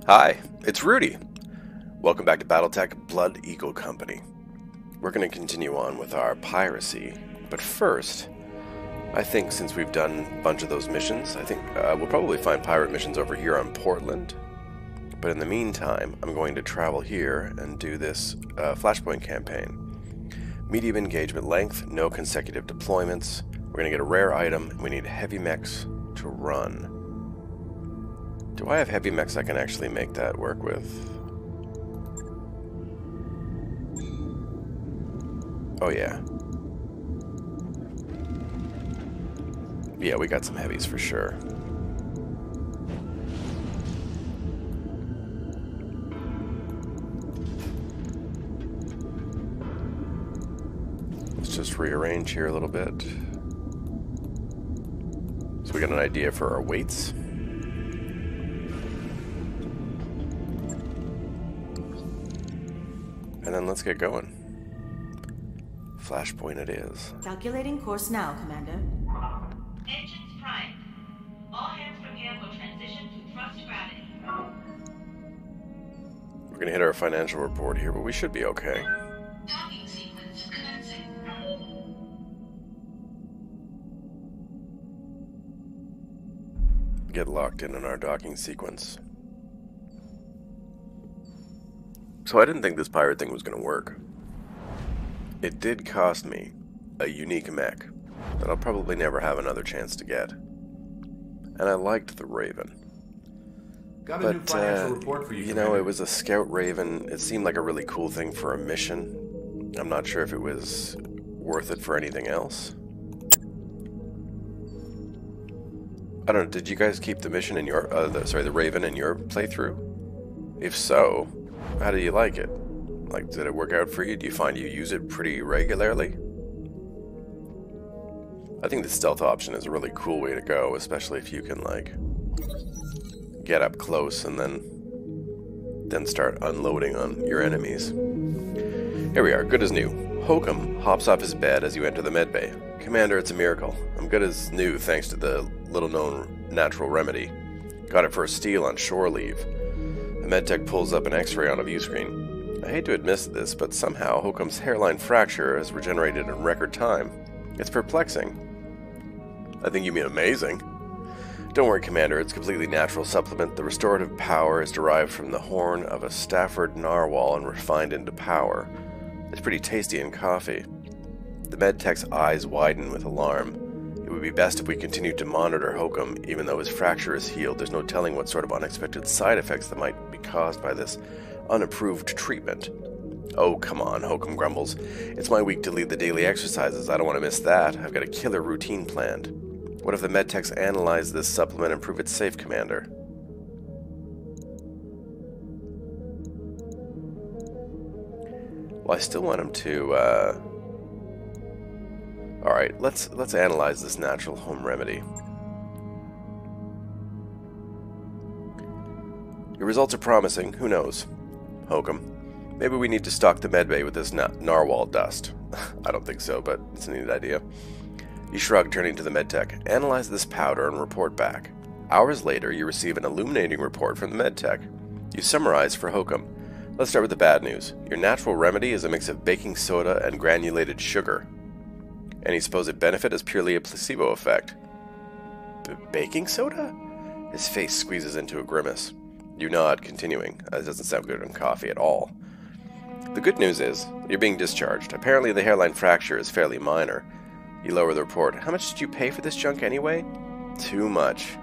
Hi, it's Rudy. Welcome back to BattleTech Blood Eagle Company. We're going to continue on with our piracy, but first, I think since we've done a bunch of those missions, I think we'll probably find pirate missions over here on Portland. But in the meantime, I'm going to travel here and do this Flashpoint campaign. Medium engagement length, no consecutive deployments. We're going to get a rare item, and we need heavy mechs to run. Do I have heavy mechs I can actually make that work with? Oh yeah. Yeah, we got some heavies for sure. Let's just rearrange here a little bit. So we got an idea for our weights. And then let's get going. Flashpoint it is. Calculating course now, Commander. Engines primed. All hands prepare for transition to thrust gravity. We're gonna hit our financial report here, but we should be okay. Docking sequence commencing. Get locked in our docking sequence. So I didn't think this pirate thing was gonna work. It did cost me a unique mech that I'll probably never have another chance to get. And I liked the Raven. Got a new financial report for you. You know, it was a Scout Raven. It seemed like a really cool thing for a mission. I'm not sure if it was worth it for anything else. I don't know, did you guys keep the mission in your, the Raven in your playthrough? If so, how do you like it? Like, did it work out for you? Do you find you use it pretty regularly? I think the stealth option is a really cool way to go, especially if you can, like, get up close and then start unloading on your enemies. Here we are, good as new. Hokum hops off his bed as you enter the medbay. Commander, it's a miracle. I'm good as new thanks to the little-known natural remedy. Got it for a steal on shore leave. The medtech pulls up an x-ray on a view screen. I hate to admit this, but somehow Hokum's hairline fracture has regenerated in record time. It's perplexing. I think you mean amazing. Don't worry, Commander, it's a completely natural supplement. The restorative power is derived from the horn of a Stafford narwhal and refined into power. It's pretty tasty in coffee. The medtech's eyes widen with alarm. It would be best if we continued to monitor Hokum, even though his fracture is healed. There's no telling what sort of unexpected side effects that might be caused by this unapproved treatment. Oh, come on, Hokum grumbles. It's my week to lead the daily exercises. I don't want to miss that. I've got a killer routine planned. What if the medtechs analyze this supplement and prove it's safe, Commander? Well, I still want him to, Alright, let's analyze this natural home remedy. Your results are promising. Who knows? Hokum. Maybe we need to stock the medbay with this narwhal dust. I don't think so, but it's a neat idea. You shrug, turning to the medtech. Analyze this powder and report back. Hours later, you receive an illuminating report from the medtech. You summarize for Hokum. Let's start with the bad news. Your natural remedy is a mix of baking soda and granulated sugar. Any supposed benefit is purely a placebo effect. Baking soda? His face squeezes into a grimace. You nod, continuing. That doesn't sound good on coffee at all. The good news is, you're being discharged. Apparently the hairline fracture is fairly minor. You lower the report. How much did you pay for this junk anyway? Too much.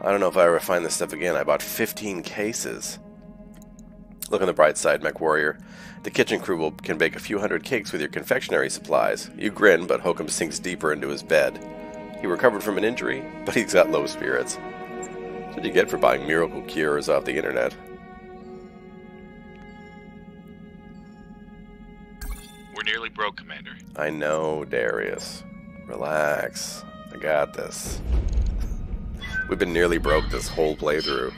I don't know if I ever find this stuff again. I bought 15 cases. Look on the bright side, Mech Warrior. The kitchen crew can bake a few hundred cakes with your confectionery supplies. You grin, but Hokum sinks deeper into his bed. He recovered from an injury, but he's got low spirits. That's what you get for buying miracle cures off the internet. We're nearly broke, Commander. I know, Darius. Relax. I got this. We've been nearly broke this whole playthrough.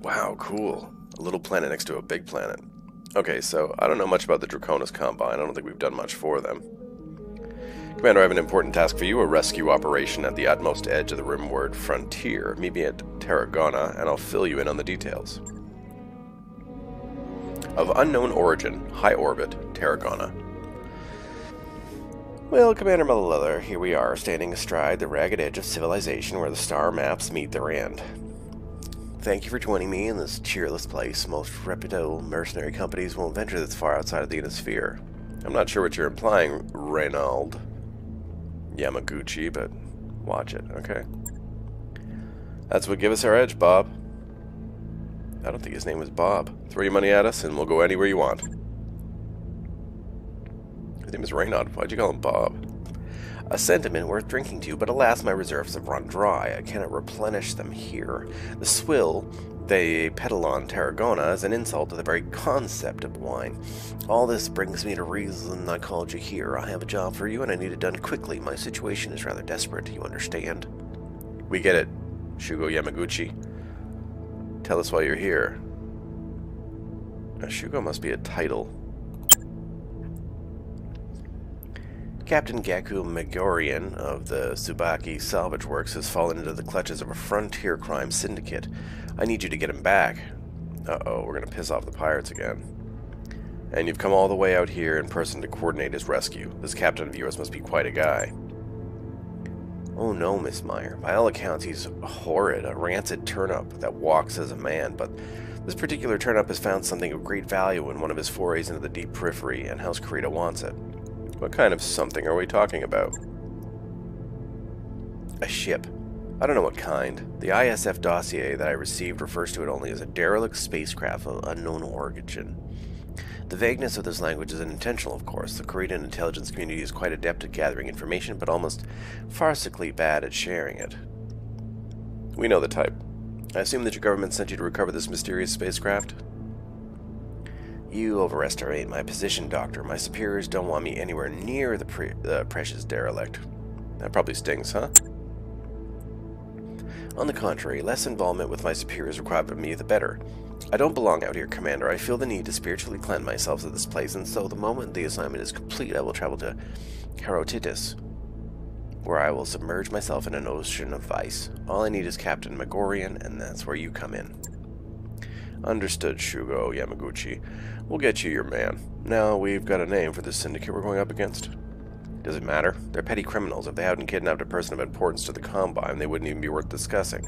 Wow, cool. A little planet next to a big planet. Okay, so I don't know much about the Draconis Combine. I don't think we've done much for them. Commander, I have an important task for you, a rescue operation at the utmost edge of the rimward frontier. Meet me at Tarragona, and I'll fill you in on the details. Of unknown origin, high orbit, Tarragona. Well, Commander Muthaluva, here we are, standing astride the ragged edge of civilization where the star maps meet their end. Thank you for joining me in this cheerless place. Most reputable mercenary companies won't venture this far outside of the Ionosphere. I'm not sure what you're implying, Reynold Yamaguchi, but watch it, okay? That's what gives us our edge, Bob. I don't think his name was Bob. Throw your money at us and we'll go anywhere you want. His name is Reynold. Why'd you call him Bob? A sentiment worth drinking to, but alas, my reserves have run dry. I cannot replenish them here. The swill they peddle on Tarragona is an insult to the very concept of wine. All this brings me to reason I called you here. I have a job for you, and I need it done quickly. My situation is rather desperate, you understand? We get it, Shugo Yamaguchi. Tell us why you're here. Shugo must be a title. Captain Gaku Megorian of the Tsubaki Salvage Works has fallen into the clutches of a frontier crime syndicate. I need you to get him back. Uh-oh, we're gonna piss off the pirates again. And you've come all the way out here in person to coordinate his rescue. This captain of yours must be quite a guy. Oh no, Miss Meyer. By all accounts, he's horrid, a rancid turnip that walks as a man, but this particular turnip has found something of great value in one of his forays into the deep periphery, and House Kurita wants it. What kind of something are we talking about? A ship. I don't know what kind. The ISF dossier that I received refers to it only as a derelict spacecraft of unknown origin. The vagueness of this language is unintentional, of course. The Korean intelligence community is quite adept at gathering information, but almost farcically bad at sharing it. We know the type. I assume that your government sent you to recover this mysterious spacecraft? You overestimate my position, Doctor. My superiors don't want me anywhere near the precious derelict. That probably stings, huh? On the contrary, less involvement with my superiors required of me, the better. I don't belong out here, Commander. I feel the need to spiritually cleanse myself of this place, and so the moment the assignment is complete, I will travel to Carotitis, where I will submerge myself in an ocean of vice. All I need is Captain Megorian, and that's where you come in. Understood, Shugo Yamaguchi. We'll get you your man. Now we've got a name for this syndicate we're going up against. Does it matter? They're petty criminals. If they hadn't kidnapped a person of importance to the Combine, they wouldn't even be worth discussing.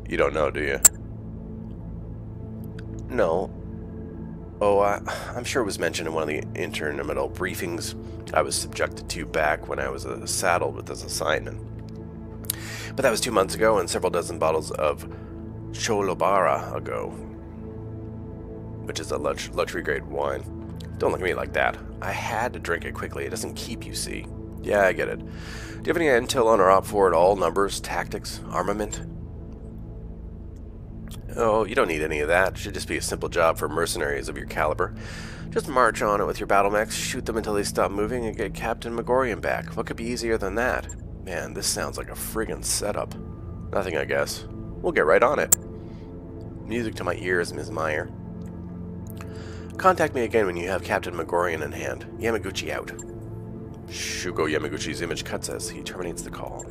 You don't know, do you? No. Oh, I'm sure it was mentioned in one of the intermittent briefings I was subjected to back when I was saddled with this assignment. But that was 2 months ago, and several dozen bottles of Cholobara ago, which is a luxury-grade wine. Don't look at me like that. I had to drink it quickly. It doesn't keep, you see. Yeah, I get it. Do you have any intel on our OpFor at all? Numbers, tactics, armament? Oh, you don't need any of that. It should just be a simple job for mercenaries of your caliber. Just march on it with your battle mechs, shoot them until they stop moving, and get Captain Megorian back. What could be easier than that? Man, this sounds like a friggin' setup. Nothing, I guess. We'll get right on it. Music to my ears, Ms. Meyer. Contact me again when you have Captain Megorian in hand. Yamaguchi out. Shugo Yamaguchi's image cuts as he terminates the call.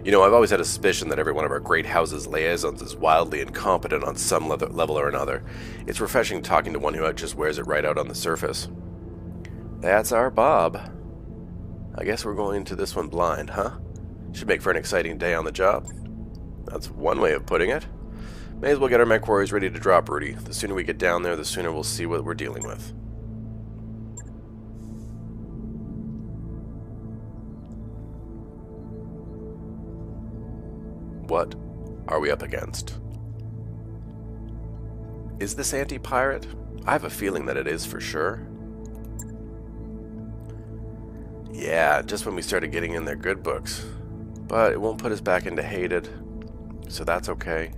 You know, I've always had a suspicion that every one of our great house's liaisons is wildly incompetent on some level or another. It's refreshing talking to one who just wears it right out on the surface. That's our Bob. I guess we're going into this one blind, huh? Should make for an exciting day on the job. That's one way of putting it. May as well get our mech warriors ready to drop, Rudy. The sooner we get down there, the sooner we'll see what we're dealing with. What are we up against? Is this anti-pirate? I have a feeling that it is for sure. Yeah, just when we started getting in their good books. But it won't put us back into hated, so that's okay.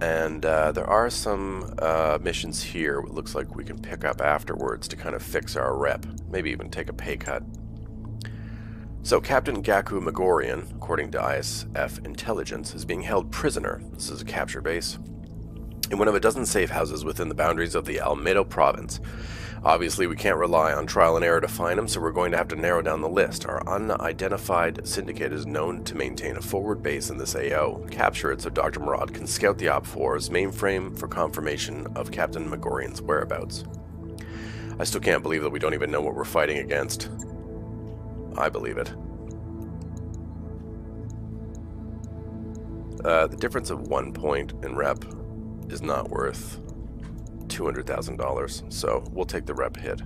And there are some missions here it looks like we can pick up afterwards to kind of fix our rep. Maybe even take a pay cut. So Captain Gaku Megorian, according to ISF intelligence, is being held prisoner. This is a capture base in one of a dozen safe houses within the boundaries of the Almedo province. Obviously, we can't rely on trial and error to find them, so we're going to have to narrow down the list. Our unidentified syndicate is known to maintain a forward base in this AO. Capture it so Dr. Murad can scout the OpFor's mainframe for confirmation of Captain Megorian's whereabouts. I still can't believe that we don't even know what we're fighting against. I believe it. The difference of 1 point in rep is not worth $200,000, so we'll take the rep hit.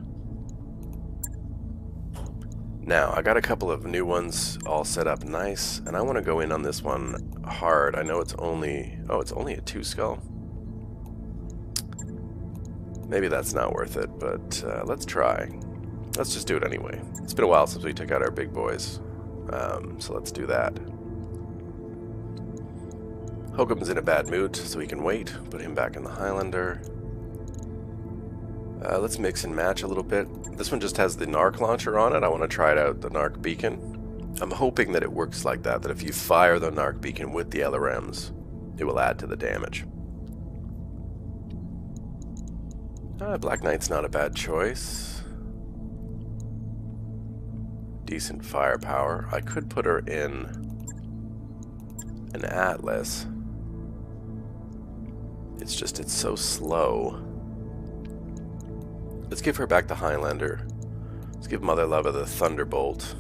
Now, I got a couple of new ones all set up nice, and I want to go in on this one hard. I know it's only... oh, it's only a 2 skull. Maybe that's not worth it, but let's try. Let's just do it anyway. It's been a while since we took out our big boys, so let's do that. Hokum's in a bad mood, so he can wait. Put him back in the Highlander. Let's mix and match a little bit. This one just has the Narc launcher on it. I want to try it out, the Narc beacon. I'm hoping that it works like that if you fire the Narc beacon with the LRMs, it will add to the damage. Black Knight's not a bad choice. Decent firepower. I could put her in an Atlas. It's just, it's so slow. Let's give her back the Highlander. Let's give Muthaluva the Thunderbolt.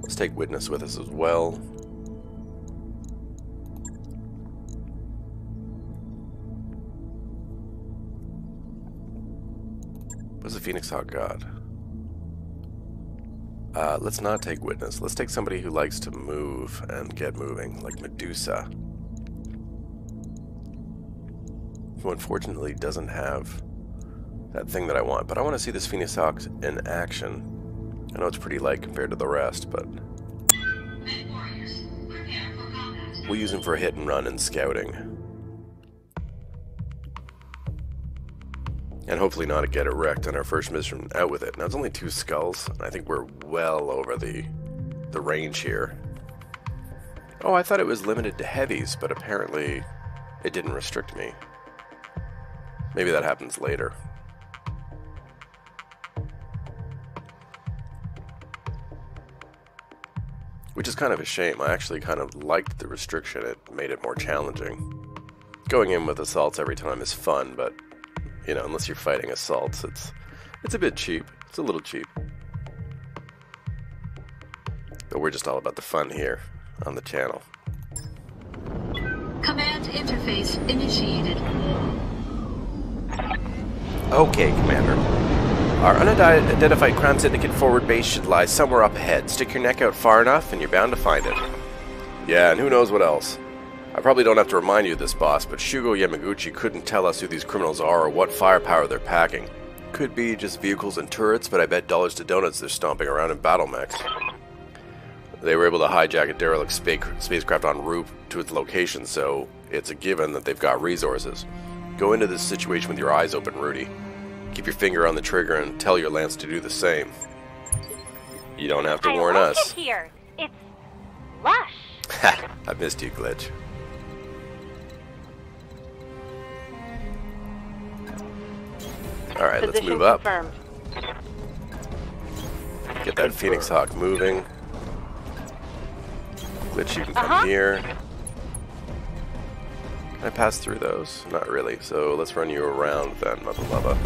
Let's take Witness with us as well. What's the Phoenix Hawk got? Let's not take Witness. Let's take somebody who likes to move and get moving, like Medusa. Who unfortunately doesn't have that thing that I want. But I want to see this Phoenix Hawk in action. I know it's pretty light compared to the rest, but we'll use him for hit and run and scouting. And hopefully not get it wrecked on our first mission out with it. Now it's only 2 skulls, and I think we're well over the range here. Oh, I thought it was limited to heavies, but apparently it didn't restrict me. Maybe that happens later. Which is kind of a shame. I actually kind of liked the restriction. It made it more challenging. Going in with assaults every time is fun, but you know, unless you're fighting assaults, it's a bit cheap. It's a little cheap. But we're just all about the fun here on the channel. Command interface initiated. Okay, Commander. Our unidentified crime syndicate forward base should lie somewhere up ahead. Stick your neck out far enough and you're bound to find it. Yeah, and who knows what else. I probably don't have to remind you of this, boss, but Shugo Yamaguchi couldn't tell us who these criminals are or what firepower they're packing. Could be just vehicles and turrets, but I bet dollars to donuts they're stomping around in battle mechs. They were able to hijack a derelict spacecraft en route to its location, so it's a given that they've got resources. Go into this situation with your eyes open, Rudy. Keep your finger on the trigger and tell your Lance to do the same. You don't have to warn us. It here. It's lush. Ha! I missed you, Glitch. Alright, let's move up. Confirmed. Get that Phoenix Hawk moving. Glitch, you can come here. Can I pass through those? Not really, so let's run you around then, Muthaluva.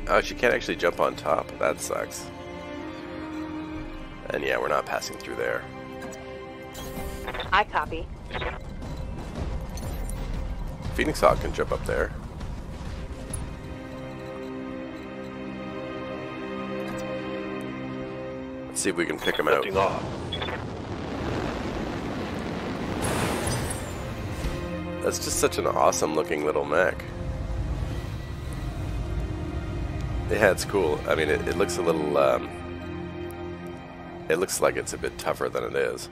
Oh, she can't actually jump on top. That sucks. And yeah, we're not passing through there. I copy. Phoenix Hawk can jump up there. Let's see if we can pick him out. That's just such an awesome looking little mech. Yeah, it's cool. I mean, it looks a little, it looks like it's a bit tougher than it is.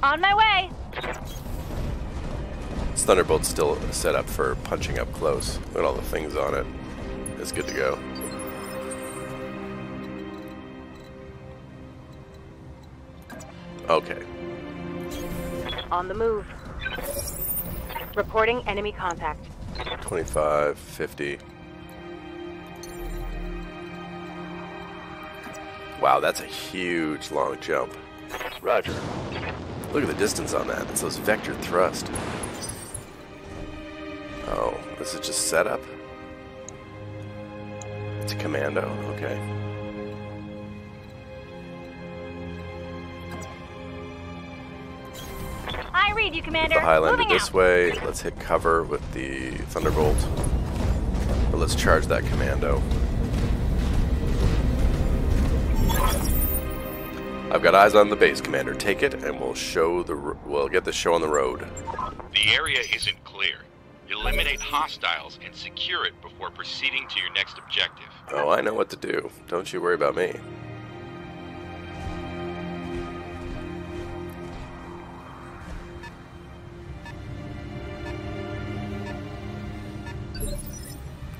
On my way. This Thunderbolt's still set up for punching up close. Look at all the things on it. It's good to go. Okay. On the move. Reporting enemy contact. 25, 50. Wow, that's a huge long jump. Roger. Look at the distance on that. It's those vector thrust. Oh, this is just setup? It's a commando, okay. I read you, Commander. The Highlander Moving this out. way. Let's hit cover with the Thunderbolt. But let's charge that commando. I've got eyes on the base, Commander. Take it, and we'll get the show on the road. The area isn't clear. Eliminate hostiles and secure it before proceeding to your next objective. Oh, I know what to do. Don't you worry about me.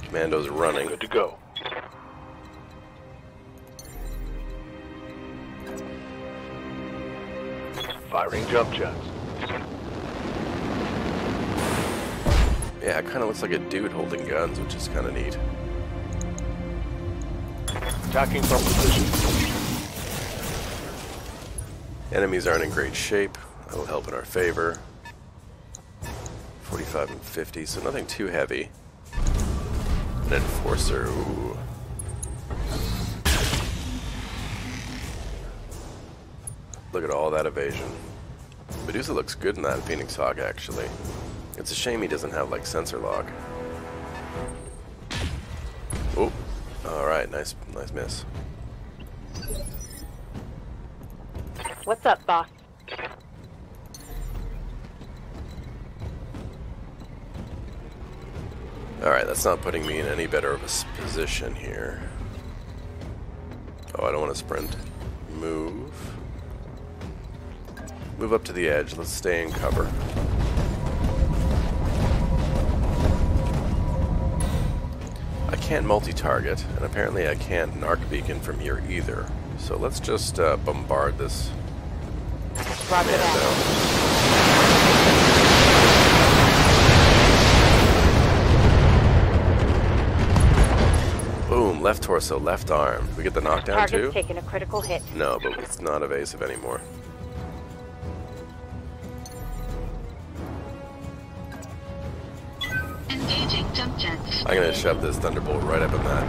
Commando's running. Good to go. Firing jump jets. Yeah, it kind of looks like a dude holding guns, which is kind of neat. Attacking from position. Enemies aren't in great shape. That'll help in our favor. 45 and 50, so nothing too heavy. An enforcer, ooh. Look at all that evasion. Medusa looks good in that Phoenix Hawk, actually. It's a shame he doesn't have, like, sensor lock. Oh, alright, nice miss. What's up, boss? Alright, that's not putting me in any better of a position here. Oh, I don't want to sprint. Move. Move up to the edge. Let's stay in cover. I can't multi-target, and apparently I can't narc beacon from here either. So let's just bombard this Roger man that. down. Boom, left torso, left arm. We get the knockdown Target's too? taking a critical hit. No, but it's not evasive anymore. Engaging jump jets. I'm gonna shove this Thunderbolt right up in that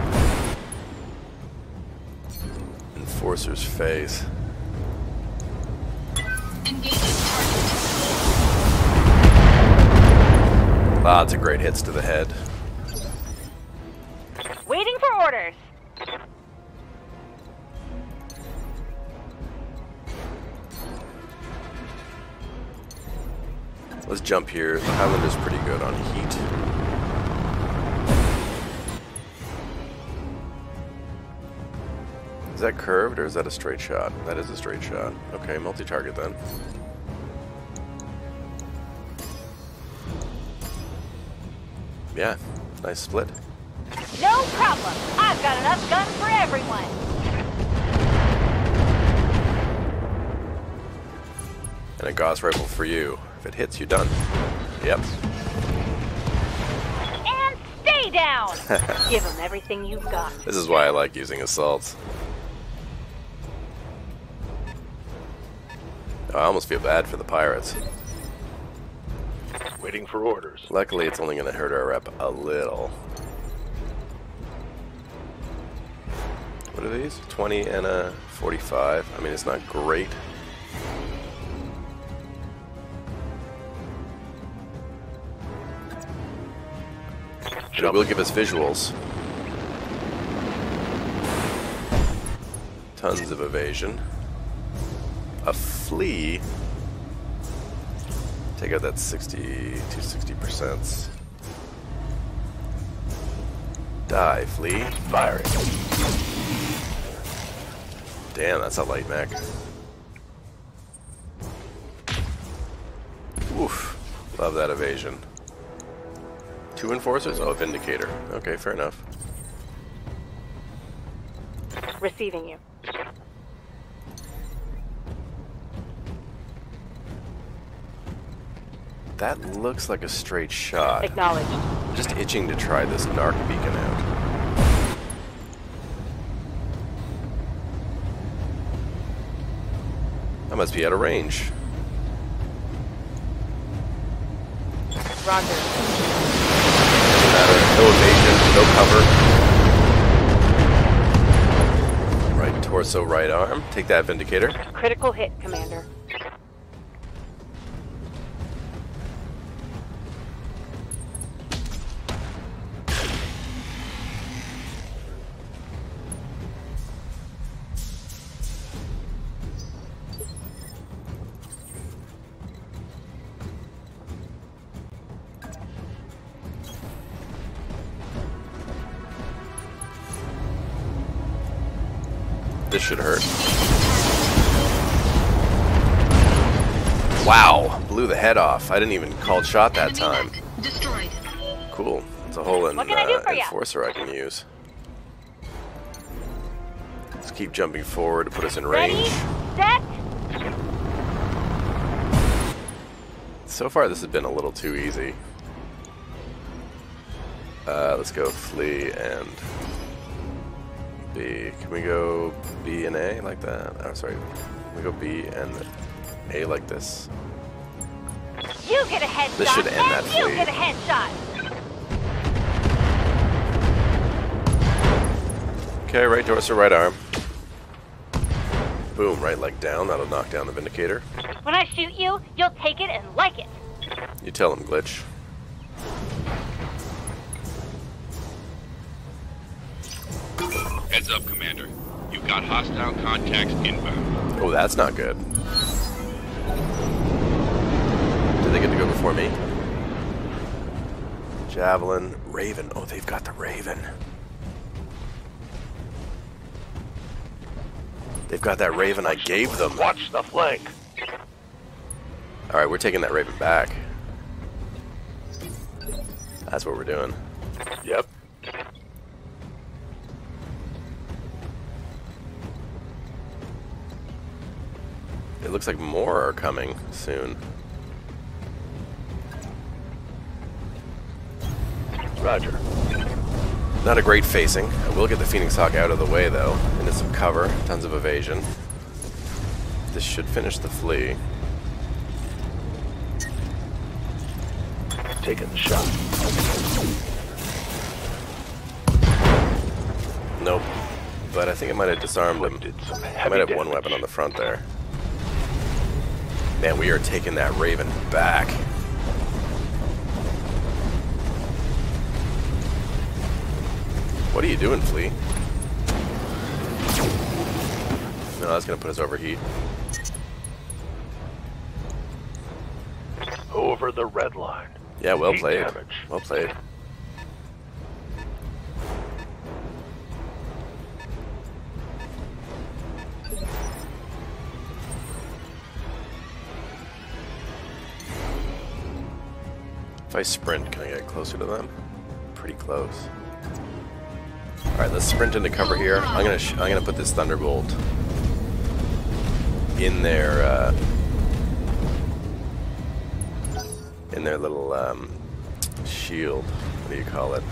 Enforcer's face. Engaging target. Lots of great hits to the head. Waiting for orders. Let's jump here. The Highlander's pretty good on heat. Is that curved or is that a straight shot? That is a straight shot. Okay, multi-target then. Yeah, nice split. No problem. I've got enough guns for everyone. And a Gauss rifle for you. If it hits, you're done. Yep. And stay down. Give them everything you've got. This is why I like using assaults. I almost feel bad for the pirates. Waiting for orders. Luckily, it's only going to hurt our rep a little. What are these? 20 and a 45. I mean, it's not great. But it will give us visuals. Tons of evasion. A flea. Take out that 60 to 60%. Die, flea. Firing. Damn, that's a light mech. Oof. Love that evasion. 2 enforcers? Oh, Vindicator. Okay, fair enough. Receiving you. That looks like a straight shot. Acknowledged. I'm just itching to try this narc beacon out. I must be out of range. Roger. Doesn't matter. No evasion, no cover. Right torso, right arm. Take that, Vindicator. Critical hit, Commander. This should hurt. Wow, blew the head off. I didn't even call shot that time. Destroyed. Cool. It's a whole What can I do for ya? enforcer I can use. Let's keep jumping forward to put us in range. Ready, set. So far, this has been a little too easy. Let's go flee and B. Can we go B and A like that? Oh, sorry. Can we go B and A like this? You get a headshot. This should end that and you flee. get a headshot. Okay, right torso, right arm. Boom, right leg down. That'll knock down the Vindicator. When I shoot you, you'll take it and like it. You tell him, Glitch. Heads up, Commander. You've got hostile contacts inbound. Oh, that's not good. Did they get to go before me? Javelin, Raven. Oh, they've got the Raven. They've got that Raven I gave them. Watch the flank. Alright, we're taking that Raven back. That's what we're doing. Yep. It looks like more are coming soon. Roger. Not a great facing. I will get the Phoenix Hawk out of the way, though. Into some cover. Tons of evasion. This should finish the flee. Taking the shot. Nope. But I think it might have disarmed him. Did some I heavy might have one damage. weapon on the front there. Man, we are taking that Raven back. What are you doing, Flea? No, that's going to put us overheat. Over the red line. Yeah, well Heat played. damage. Well played. If I sprint, can I get closer to them? Pretty close. All right, let's sprint into cover here. I'm gonna put this Thunderbolt in their little shield. What do you call it?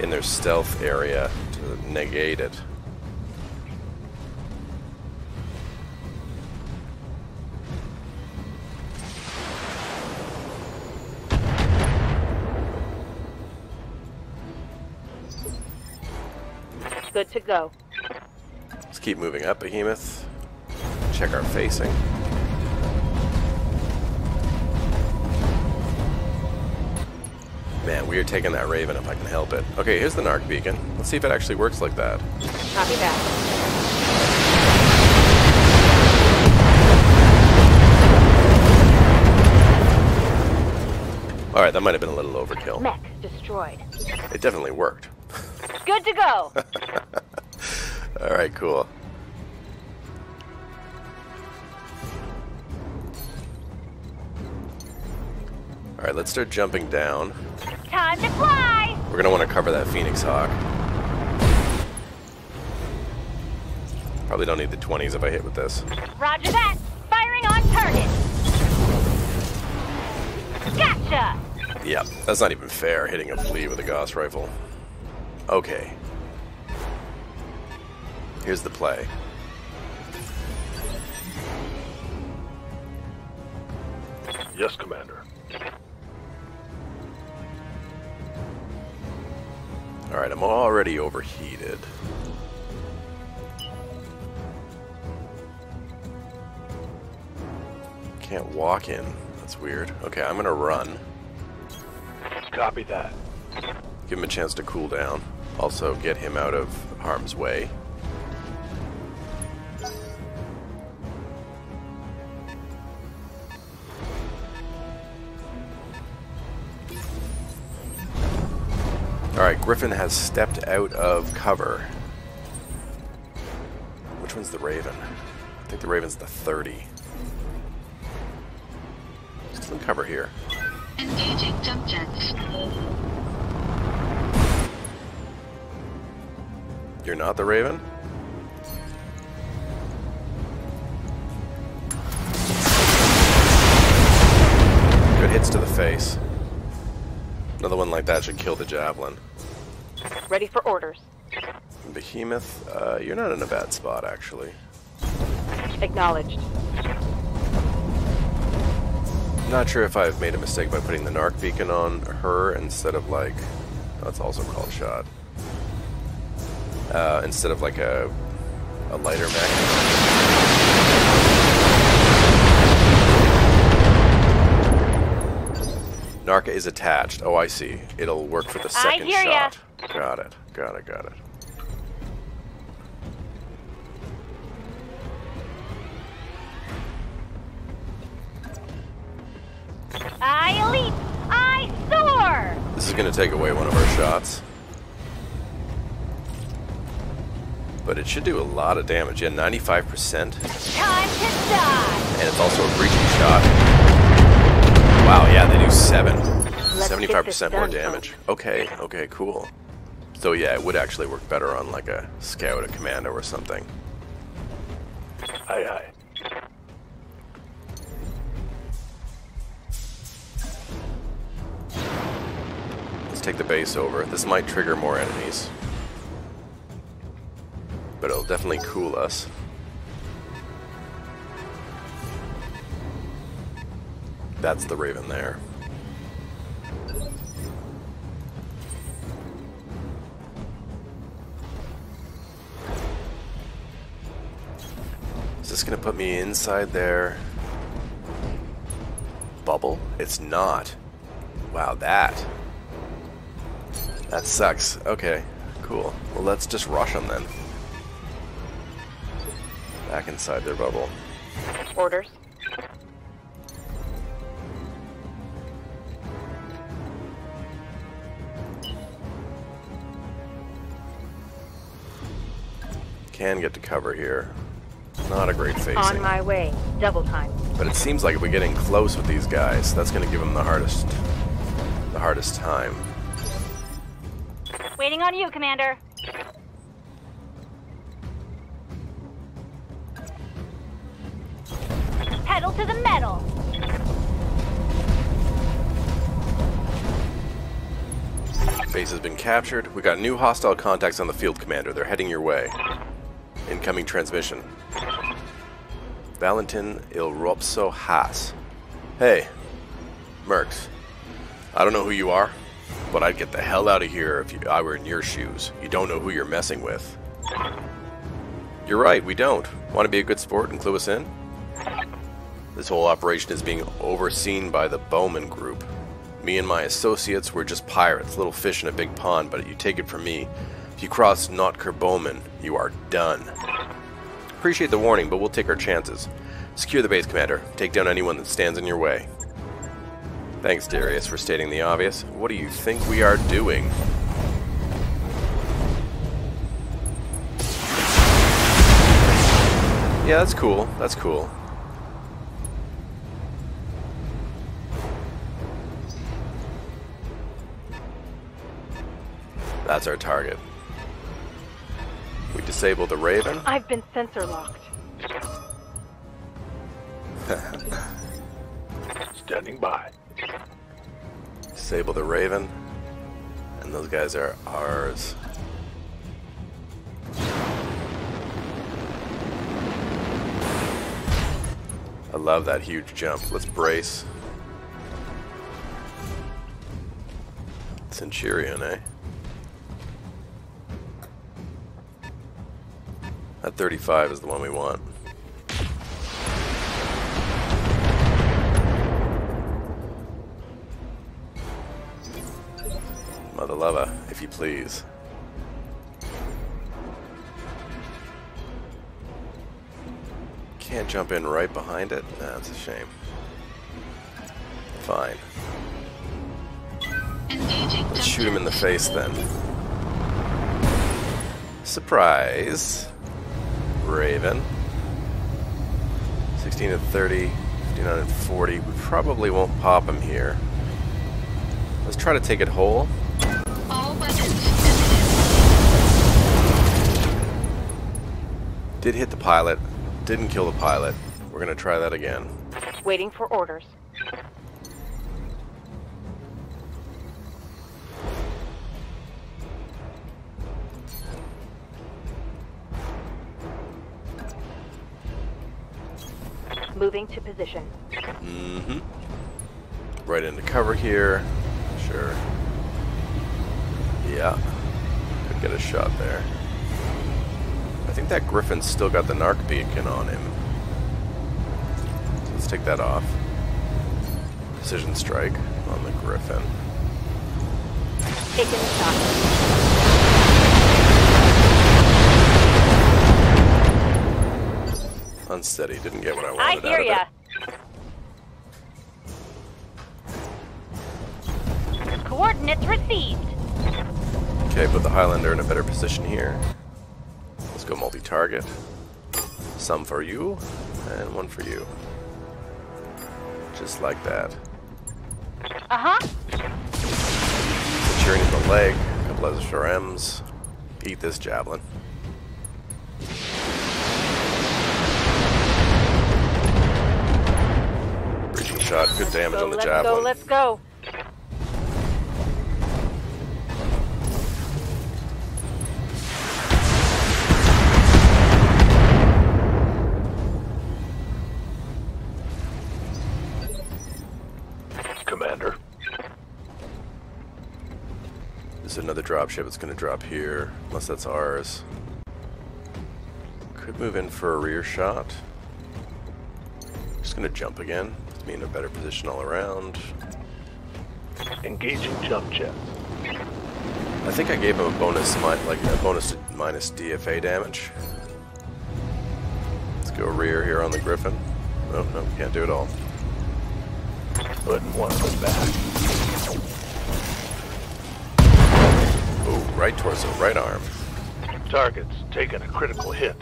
In their stealth area to negate it. Good to go. Let's keep moving up, Behemoth. Check our facing. Man, we are taking that Raven if I can help it. Okay, here's the Narc Beacon. Let's see if it actually works like that. Copy that. Alright, that might have been a little overkill. Mech destroyed. It definitely worked. Good to go. Alright, cool. let's start jumping down. Time to fly! We're gonna want to cover that Phoenix Hawk. Probably don't need the 20s if I hit with this. Roger that! Firing on target! Gotcha! Yep, that's not even fair, hitting a flea with a Gauss rifle. Okay. Here's the play. Yes, Commander. Alright, I'm already overheated. Can't walk in. That's weird. Okay, I'm gonna run. Copy that. Give him a chance to cool down. Also, get him out of harm's way. Alright, Griffin has stepped out of cover. Which one's the Raven? I think the Raven's the 30. Some cover here. Engaging jump jets. You're not the Raven? Good hits to the face. Another one like that should kill the Javelin. Ready for orders. Behemoth, you're not in a bad spot, actually. Acknowledged. Not sure if I've made a mistake by putting the Narc beacon on her instead of like... That's also called shot. Instead of like a lighter mech. Narc is attached. Oh, I see. It'll work for the second hear ya. shot. Got it. Got it. Got it. I leap! I soar! This is going to take away one of our shots. But it should do a lot of damage. Yeah, 95%. Time to die! And it's also a breaching shot. Wow, yeah, they do 7. 75% more damage. Okay, okay, cool. So yeah, it would actually work better on like a scout, a commando, or something. Aye, aye. Let's take the base over. This might trigger more enemies. But it'll definitely cool us. That's the Raven there. Is this gonna put me inside their bubble? It's not. Wow, that sucks. Okay, cool. Well, let's just rush them then. Back inside their bubble. Orders. Can get to cover here. Not a great facing. On my way. Double time. But it seems like if we get in close with these guys, that's going to give them the hardest time. Waiting on you, Commander. Pedal to the metal. Base has been captured. We got new hostile contacts on the field, Commander. They're heading your way. Incoming transmission. Valentin Il Ropso Haas. Hey, Mercs. I don't know who you are, but I'd get the hell out of here if I were in your shoes. You don't know who you're messing with. You're right, we don't. Want to be a good sport and clue us in? This whole operation is being overseen by the Bowman Group. Me and my associates were just pirates, little fish in a big pond, but you take it from me. If you cross Notker Bowman, you are done. Appreciate the warning, but we'll take our chances. Secure the base, Commander. Take down anyone that stands in your way. Thanks, Darius, for stating the obvious. What do you think we are doing? Yeah, that's cool. That's cool. That's our target. We disable the Raven. I've been sensor locked. Standing by. Disable the Raven. And those guys are ours. I love that huge jump. Let's brace. Centurion, eh? That 35 is the one we want. Muthaluva, if you please. Can't jump in right behind it? That's a shame. Fine. Let's shoot him in the face then. Surprise. Raven. 16 to 30, 59 and 40. We probably won't pop him here. Let's try to take it whole. All weapons. Did hit the pilot. Didn't kill the pilot. We're gonna try that again. Waiting for orders. Moving to position. Mm-hmm. Right into cover here. Sure. Yeah. Could get a shot there. I think that Griffin's still got the narc beacon on him. So let's take that off. Precision strike on the Griffin. Taking the shot. Unsteady. Didn't get what I wanted I hear ya. Coordinates received. Okay, put the Highlander in a better position here. Let's go multi-target. Some for you, and one for you. Just like that. Uh-huh. Cheering in the leg, a couple of SRMs. Eat this javelin. Breaching shot, good damage on the javelin. Let's go. Commander. There's another dropship. It's going to drop here, unless that's ours. Could move in for a rear shot. Just going to jump again. Puts me in a better position all around. Engaging jump jet. I think I gave him a bonus, like a bonus to minus DFA damage. Let's go rear here on the Griffin. Oh, no, can't do it all. Putting one of them back. Oh, right torso, right arm. Target's taking a critical hit.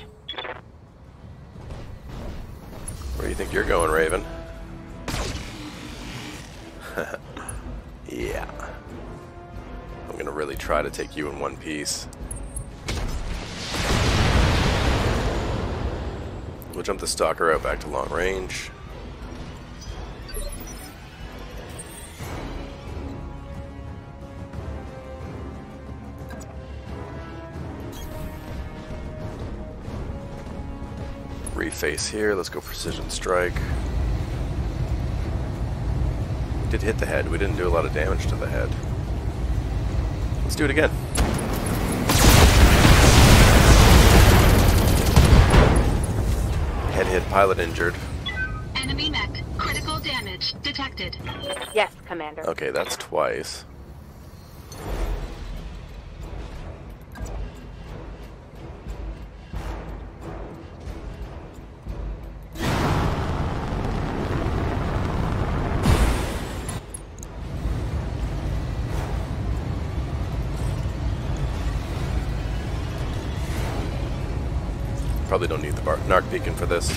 Where do you think you're going, Raven? Yeah. I'm gonna really try to take you in one piece. We'll jump the stalker out back to long range. Reface here, let's go precision strike. We did hit the head, we didn't do a lot of damage to the head. Let's do it again. Head hit, pilot injured. Enemy mech. Critical damage detected. Yes, Commander. Okay, that's twice. Probably don't need the narc beacon for this.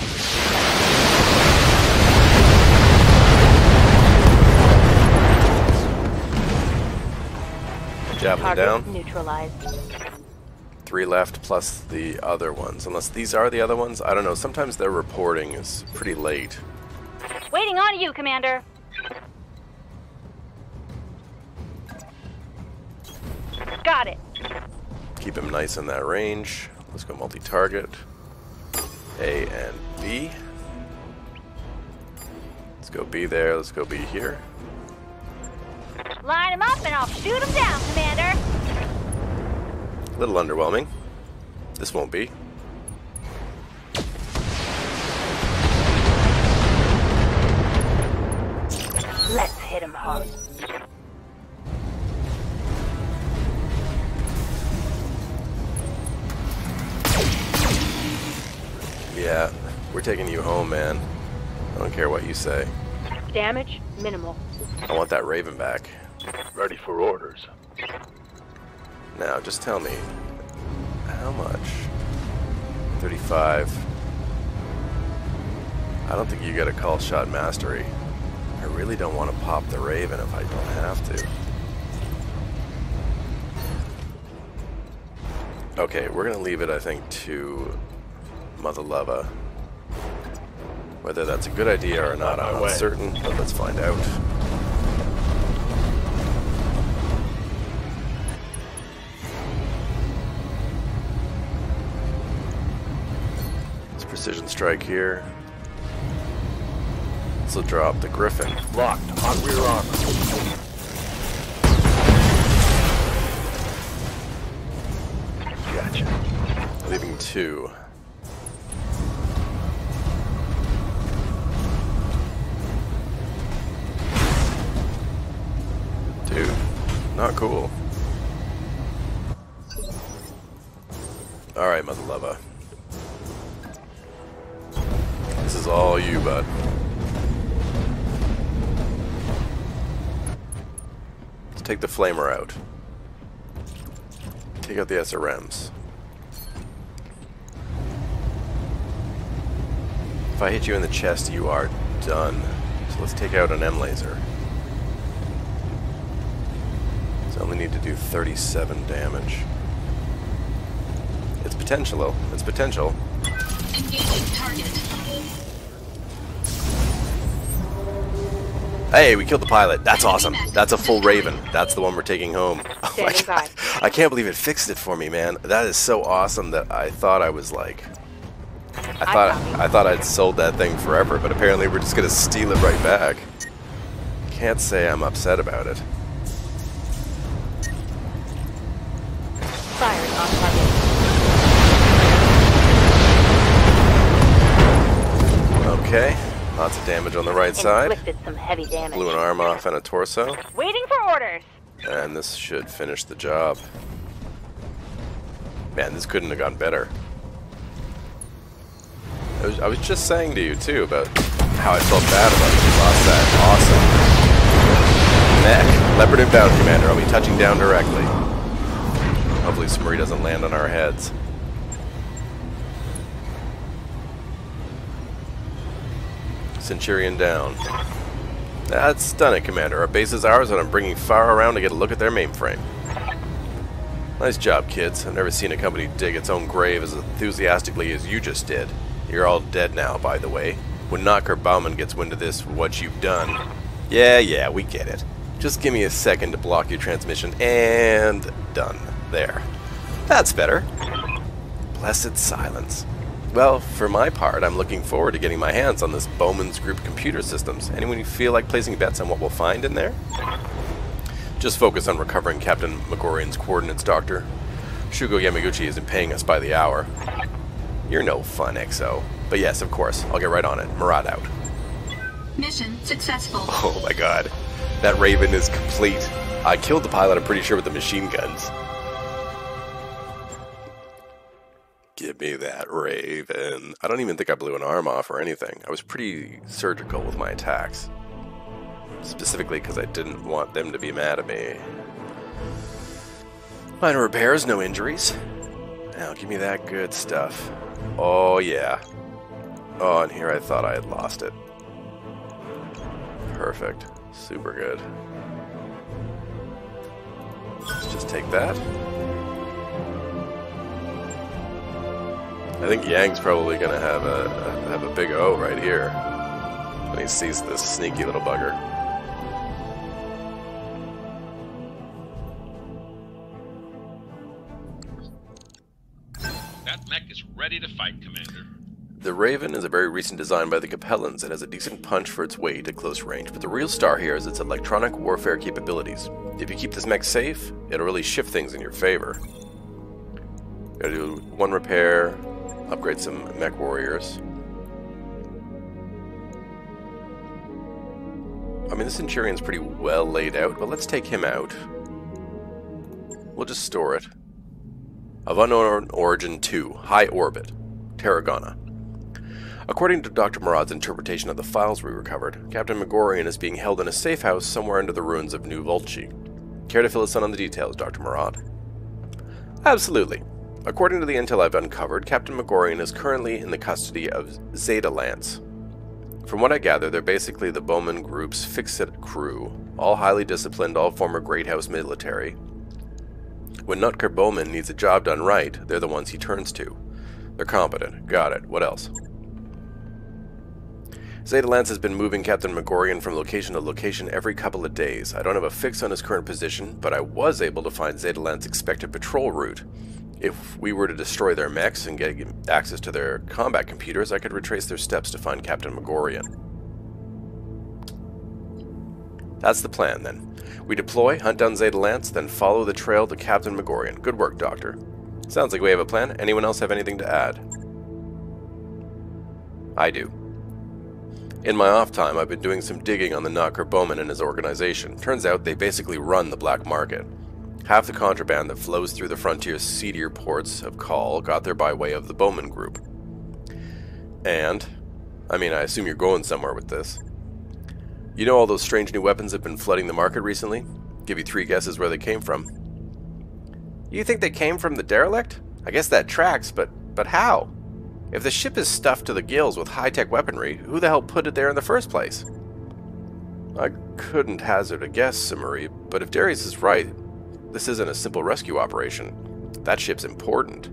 Javelin Target down. neutralized. 3 left plus the other ones. Unless these are the other ones. I don't know. Sometimes their reporting is pretty late. Waiting on you, Commander. Got it. Keep him nice in that range. Let's go multi-target. A and B. Let's go B there. Let's go B here. Line him up and I'll shoot him down, Commander. A little underwhelming. This won't be. Let's hit him hard. Yeah, we're taking you home, man. I don't care what you say. Damage minimal. I want that Raven back. Ready for orders. Now, just tell me, how much? 35. I don't think you get a call shot mastery. I really don't want to pop the Raven if I don't have to. Okay, we're gonna leave it, I think, to Muthaluva. Whether that's a good idea or not, I'm not certain, but let's find out. It's precision strike here. This will drop the Griffin. Locked on rear armor. Gotcha. Leaving 2. Dude, not cool. Alright, Muthaluva. This is all you, bud. Let's take the flamer out. Take out the SRMs. If I hit you in the chest, you are done. So let's take out an M laser. So I only need to do 37 damage. It's potential, though. It's potential. Engaging target. Hey, we killed the pilot. That's awesome. That's a full Raven. That's the one we're taking home. Oh my God. I can't believe it fixed it for me, man. That is so awesome that I thought I was like... I thought I'd sold that thing forever, but apparently we're just gonna steal it right back. Can't say I'm upset about it. Firing on target. Okay, lots of damage on the right side. Inflicted some heavy damage. Blew an arm off and a torso. Waiting for orders. And this should finish the job. Man, this couldn't have gone better. I was just saying to you, too, about how I felt bad about it. We lost that awesome mech. Leopard inbound, Commander. I'll be touching down directly. Hopefully Smurry doesn't land on our heads. Centurion down. That's done it, Commander. Our base is ours, and I'm bringing fire around to get a look at their mainframe. Nice job, kids. I've never seen a company dig its own grave as enthusiastically as you just did. You're all dead now, by the way. When Knocker Bauman gets wind of this for what you've done... Yeah, we get it. Just give me a second to block your transmission, and... done. There. That's better. Blessed silence. Well, for my part, I'm looking forward to getting my hands on this Bowman's Group computer systems. Anyone feel like placing bets on what we'll find in there? Just focus on recovering Captain Megorian's coordinates, Doctor. Shugo Yamaguchi isn't paying us by the hour. You're no fun, XO. But yes, of course, I'll get right on it. Murad out. Mission successful. Oh my God. That Raven is complete. I killed the pilot, I'm pretty sure, with the machine guns. Give me that Raven. I don't even think I blew an arm off or anything. I was pretty surgical with my attacks. Specifically because I didn't want them to be mad at me. Minor repairs, no injuries. Now give me that good stuff. Oh yeah. Oh, and here I thought I had lost it. Perfect. Super good. Let's just take that. I think Yang's probably gonna have a big O right here when he sees this sneaky little bugger. That mech is ready to fight, Commander. The Raven is a very recent design by the Capellans and has a decent punch for its weight at close range, but the real star here is its electronic warfare capabilities. If you keep this mech safe, it'll really shift things in your favor. Gotta do one repair, upgrade some mech warriors. I mean, the Centurion's pretty well laid out, but let's take him out. We'll just store it. Of Unknown Origin 2, High Orbit, Tarragona. According to Dr. Murad's interpretation of the files we recovered, Captain Megorian is being held in a safe house somewhere under the ruins of New Volchi. Care to fill us in on the details, Dr. Murad? Absolutely. According to the intel I've uncovered, Captain Megorian is currently in the custody of Zeta Lance. From what I gather, they're basically the Bowman Group's fix-it crew, all highly disciplined, all former Great House military. When Nutker Bowman needs a job done right, they're the ones he turns to. They're competent. Got it. What else? Zeta Lance has been moving Captain Megorian from location to location every couple of days. I don't have a fix on his current position, but I was able to find Zeta Lance's expected patrol route. If we were to destroy their mechs and get access to their combat computers, I could retrace their steps to find Captain Megorian. That's the plan, then. We deploy, hunt down Zeta Lance, then follow the trail to Captain Megorian. Good work, Doctor. Sounds like we have a plan. Anyone else have anything to add? I do. In my off time, I've been doing some digging on the Nutker Bowman and his organization. Turns out they basically run the black market. Half the contraband that flows through the frontier's seedier ports of call got there by way of the Bowman Group. And, I mean, I assume you're going somewhere with this. You know all those strange new weapons have been flooding the market recently? Give you 3 guesses where they came from. You think they came from the derelict? I guess that tracks, but how? If the ship is stuffed to the gills with high-tech weaponry, who the hell put it there in the first place? I couldn't hazard a guess, Simmery, but if Darius is right, this isn't a simple rescue operation. That ship's important.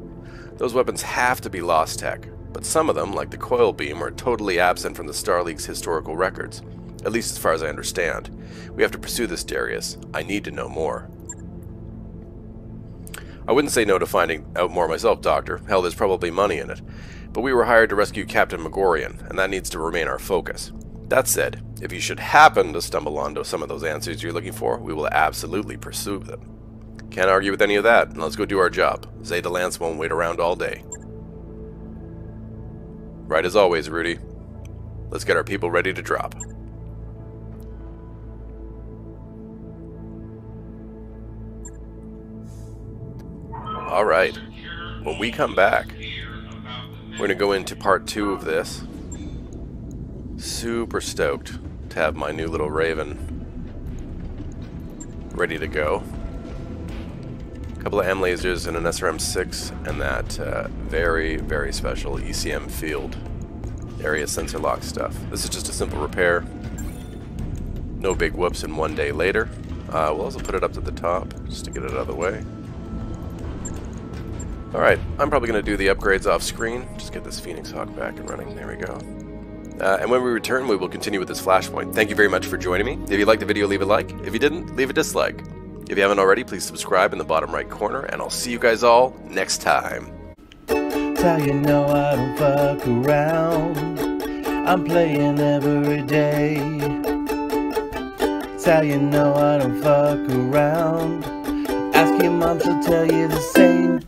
Those weapons have to be lost tech, but some of them, like the coil beam, are totally absent from the Star League's historical records, at least as far as I understand. We have to pursue this, Darius. I need to know more. I wouldn't say no to finding out more myself, Doctor. Hell, there's probably money in it. But we were hired to rescue Captain Megorian, and that needs to remain our focus. That said, if you should happen to stumble onto some of those answers you're looking for, we will absolutely pursue them. Can't argue with any of that, and let's go do our job. Zeta Lance won't wait around all day. Right as always, Rudy. Let's get our people ready to drop. Alright, when we come back, we're going to go into part 2 of this. Super stoked to have my new little Raven ready to go. A couple of M lasers and an SRM-6 and that very, very special ECM field area sensor lock stuff. This is just a simple repair. No big whoops, and one day later. We'll also put it up to the top just to get it out of the way. Alright, I'm probably going to do the upgrades off screen. Just get this Phoenix Hawk back and running. There we go. And when we return, we will continue with this Flashpoint. Thank you very much for joining me. If you liked the video, leave a like. If you didn't, leave a dislike. If you haven't already, please subscribe in the bottom right corner, and I'll see you guys all next time. That's how you know I don't fuck around. I'm playing every day. That's how you know I don't fuck around. Ask your mom, she'll tell you the same.